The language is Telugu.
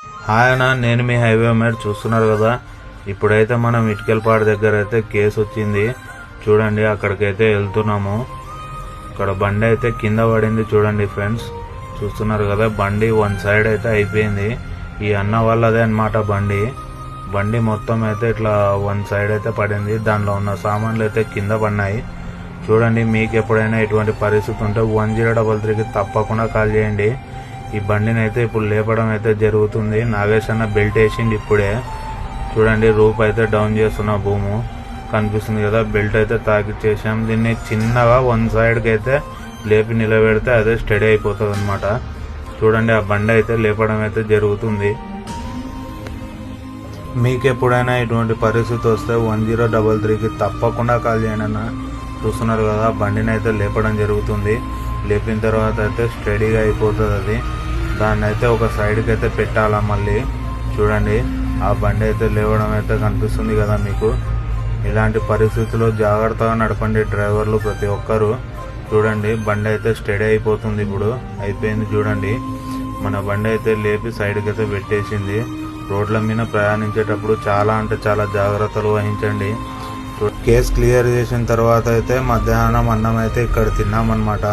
హాయ్ అన్న, నేను మీ హైవే మేడ్ చూస్తున్నారు కదా. ఇప్పుడైతే మనం ఇటుకలపాడు దగ్గర అయితే కేసు వచ్చింది చూడండి. అక్కడికైతే వెళ్తున్నాము. ఇక్కడ బండి అయితే కింద పడింది చూడండి ఫ్రెండ్స్, చూస్తున్నారు కదా. బండి వన్ సైడ్ అయితే అయిపోయింది. ఈ అన్న వాళ్ళదే అన్నమాట బండి మొత్తం అయితే ఇట్లా వన్ సైడ్ అయితే పడింది. దానిలో ఉన్న సామాన్లు అయితే కింద పడినాయి చూడండి. మీకు ఎప్పుడైనా ఎటువంటి పరిస్థితి ఉంటే 1033కి తప్పకుండా కాల్ చేయండి. ఈ బండిని అయితే ఇప్పుడు లేపడం అయితే జరుగుతుంది. నాగేష్ అన్న బెల్ట్ వేసిండి ఇప్పుడే చూడండి. రూప్ అయితే డౌన్ చేస్తున్న భూము కనిపిస్తుంది కదా. బెల్ట్ అయితే తాకిచ్చేసాం. దీన్ని చిన్నగా వన్ సైడ్కి అయితే లేపి నిలబెడితే అదే స్టడీ అయిపోతుంది అనమాట. చూడండి, ఆ బండి అయితే లేపడం అయితే జరుగుతుంది. మీకు ఎప్పుడైనా ఇటువంటి పరిస్థితి వస్తే 1033కి తప్పకుండా కాల్ చేయండి అన్న. చూస్తున్నారు కదా, బండిని అయితే లేపడం జరుగుతుంది. లేపిన తర్వాత అయితే స్టడీగా అయిపోతుంది అది. దాన్ని అయితే ఒక సైడ్కి అయితే పెట్టాలా మళ్ళీ. చూడండి, ఆ బండి అయితే లేవడం అయితే కనిపిస్తుంది కదా మీకు. ఇలాంటి పరిస్థితుల్లో జాగ్రత్తగా నడపండి డ్రైవర్లు ప్రతి ఒక్కరు. చూడండి, బండి అయితే స్టడీ అయిపోతుంది. ఇప్పుడు అయిపోయింది చూడండి. మన బండి అయితే లేపి సైడ్కి అయితే పెట్టేసింది. రోడ్ల మీద ప్రయాణించేటప్పుడు చాలా అంటే చాలా జాగ్రత్తలు వహించండి. కేసు క్లియర్ చేసిన తర్వాత అయితే మధ్యాహ్నం అన్నం అయితే ఇక్కడ తిన్నామన్నమాట.